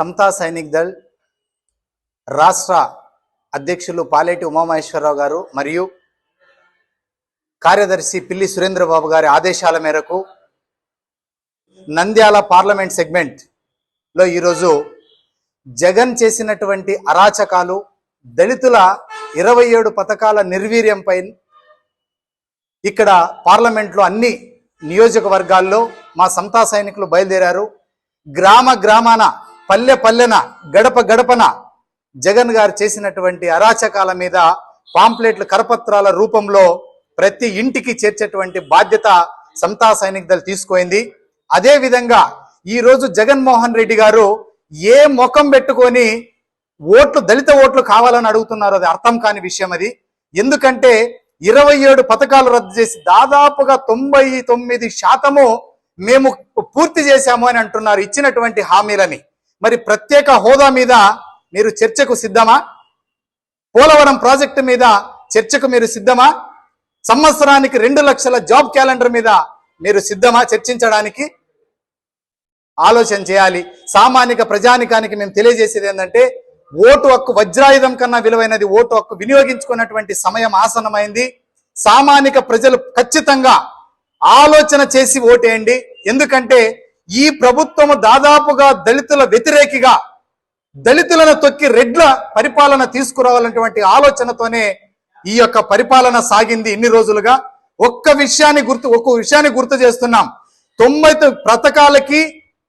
సమతా సైనిక్ దళ్ రాష్ట్ర అధ్యక్షులు పాలేటి ఉమామహేశ్వరరావు గారు మరియు కార్యదర్శి పిల్లి సురేంద్రబాబు గారి ఆదేశాల మేరకు నంద్యాల పార్లమెంట్ సెగ్మెంట్ లో ఈరోజు జగన్ చేసినటువంటి అరాచకాలు, దళితుల 27 పథకాల నిర్వీర్యంపై ఇక్కడ పార్లమెంట్లో అన్ని నియోజకవర్గాల్లో మా సమతా సైనికులు బయలుదేరారు. గ్రామ గ్రామాన, పల్లె పల్లెన, గడప గడపన జగన్ గారు చేసినటువంటి అరాచకాల మీద పాంప్లెట్లు, కరపత్రాల రూపంలో ప్రతి ఇంటికి చేర్చేటువంటి బాధ్యత సమతా సైనిక్ దళ్ తీసుకుంది. అదే విధంగా ఈరోజు జగన్మోహన్ రెడ్డి గారు ఏ ముఖం పెట్టుకొని ఓట్లు, దళిత ఓట్లు కావాలని అడుగుతున్నారు, అది అర్థం కాని విషయం. అది ఎందుకంటే 27 పథకాలు రద్దు చేసి దాదాపుగా 99% మేము పూర్తి చేశాము అని అంటున్నారు ఇచ్చినటువంటి హామీలని. మరి ప్రత్యేక హోదా మీద మీరు చర్చకు సిద్ధమా? పోలవరం ప్రాజెక్టు మీద చర్చకు మీరు సిద్ధమా? సంవత్సరానికి 2 లక్షల జాబ్ క్యాలెండర్ మీద మీరు సిద్ధమా చర్చించడానికి? ఆలోచన చేయాలి. సామాన్య ప్రజానికానికి మేము తెలియజేసేది ఏంటంటే, ఓటు హక్కు వజ్రాయుధం కన్నా విలువైనది. ఓటు హక్కు వినియోగించుకున్నటువంటి సమయం ఆసన్నమైంది. సామాన్య ప్రజలు ఖచ్చితంగా ఆలోచన చేసి ఓటేయండి. ఎందుకంటే ఈ ప్రభుత్వము దాదాపుగా దళితుల వ్యతిరేకిగా, దళితులను తొక్కి రెడ్ల పరిపాలన తీసుకురావాలన్నటువంటి ఆలోచనతోనే ఈ యొక్క పరిపాలన సాగింది ఇన్ని రోజులుగా. ఒక్క విషయాన్ని గుర్తు చేస్తున్నాం. 90 పథకాలకి,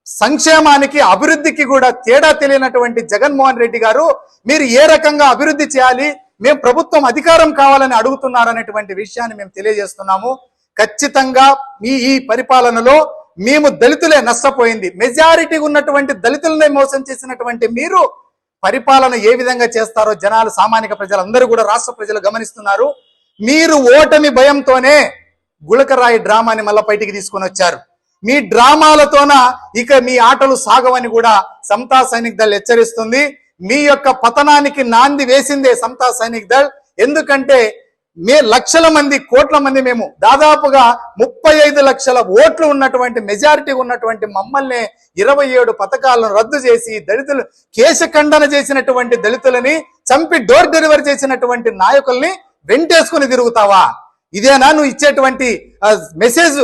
సంక్షేమానికి, అభివృద్ధికి కూడా తేడా తెలియనటువంటి జగన్మోహన్ రెడ్డి గారు మీరు ఏ రకంగా అభివృద్ధి చేయాలి, మేము ప్రభుత్వం అధికారం కావాలని అడుగుతున్నారనేటువంటి విషయాన్ని మేము తెలియజేస్తున్నాము. ఖచ్చితంగా ఈ పరిపాలనలో మేము దళితులే నష్టపోయింది. మెజారిటీ ఉన్నటువంటి దళితులనే మోసం చేసినటువంటి మీరు పరిపాలన ఏ విధంగా చేస్తారో జనాలు, సామాన్య ప్రజలందరూ కూడా, రాష్ట్ర ప్రజలు గమనిస్తున్నారు. మీరు ఓటమి భయంతోనే గుళకరాయి డ్రామాని మళ్ళా బయటికి తీసుకొని వచ్చారు. మీ డ్రామాలతోన ఇక మీ ఆటలు సాగవని కూడా సమతా సైనిక్ దళ్ హెచ్చరిస్తుంది. మీ యొక్క పతనానికి నాంది వేసిందే సమతా సైనిక్ దళ్. ఎందుకంటే లక్షల మంది, కోట్ల మంది, మేము దాదాపుగా 35 లక్షల ఓట్లు ఉన్నటువంటి, మెజారిటీ ఉన్నటువంటి మమ్మల్ని 27 పథకాలను రద్దు చేసి దళితులు కేశఖండన చేసినటువంటి దళితులని చంపి డోర్ డెలివరీ చేసినటువంటి నాయకుల్ని వెంటేసుకుని తిరుగుతావా? ఇదేనా నువ్వు ఇచ్చేటువంటి మెసేజ్?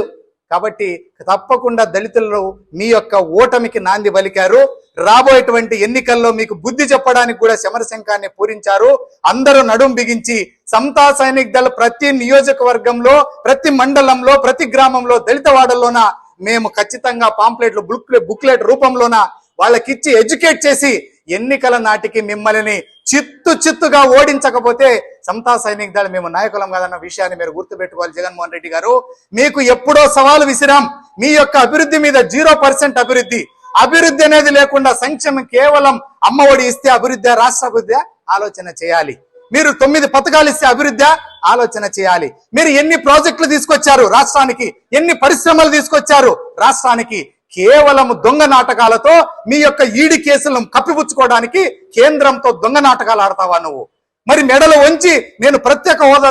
కాబట్టి తప్పకుండా దళితులు మీ యొక్క ఓటమికి నాంది పలికారు. రాబోయేటువంటి ఎన్నికల్లో మీకు బుద్ధి చెప్పడానికి కూడా సమరశంఖాన్ని పూరించారు. అందరూ నడుం బిగించి సమతా సైనిక్ దళ్ ప్రతి నియోజకవర్గంలో, ప్రతి మండలంలో, ప్రతి గ్రామంలో, దళిత వాడల్లోన మేము ఖచ్చితంగా పాంప్లెట్లు, బుక్లెట్ రూపంలోన వాళ్ళకిచ్చి ఎడ్యుకేట్ చేసి ఎన్నికల నాటికి మిమ్మల్ని చిత్తుగా ఓడించకపోతే సమతా సైనిక్ దళ్ మేము నాయకులం కాదన్న విషయాన్ని మీరు గుర్తుపెట్టుకోవాలి. జగన్మోహన్ రెడ్డి గారు, మీకు ఎప్పుడో సవాలు విసిరాం. మీ యొక్క అభివృద్ధి మీద 0% అభివృద్ధి అనేది లేకుండా సంక్షేమం కేవలం అమ్మఒడి ఇస్తే అభివృద్ధి, రాష్ట్ర అభివృద్ధి ఆలోచన చేయాలి. మీరు 9 పథకాలు ఇస్తే అభివృద్ధి ఆలోచన చేయాలి. మీరు ఎన్ని ప్రాజెక్టులు తీసుకొచ్చారు రాష్ట్రానికి, ఎన్ని పరిశ్రమలు తీసుకొచ్చారు రాష్ట్రానికి? కేవలం దొంగ నాటకాలతో మీ యొక్క ఈడీ కేసులను కప్పిపుచ్చుకోవడానికి కేంద్రంతో దొంగ నాటకాలు ఆడతావా నువ్వు? మరి మెడలు వంచి నేను ప్రత్యేక హోదా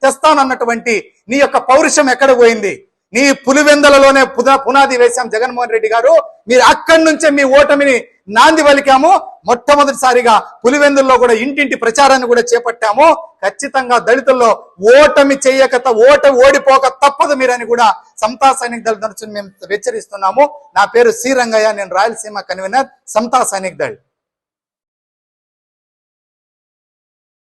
తెస్తానన్నటువంటి నీ యొక్క పౌరుషం ఎక్కడ పోయింది? నీ పులివెందలలోనే పునాది వేశాం జగన్మోహన్ రెడ్డి గారు. మీరు అక్కడి నుంచే మీ ఓటమిని నాంది పలికాము. మొట్టమొదటిసారిగా పులివెందుల్లో కూడా ఇంటింటి ప్రచారాన్ని కూడా చేపట్టాము. ఖచ్చితంగా దళితుల్లో ఓటమి ఓడిపోక తప్పదు మీరని కూడా సమతా సైనిక్ దళ్ తరఫున మేము హెచ్చరిస్తున్నాము. నా పేరు సి రంగయ్య, నేను రాయలసీమ కన్వీనర్ సమతా సైనిక్ దళ్.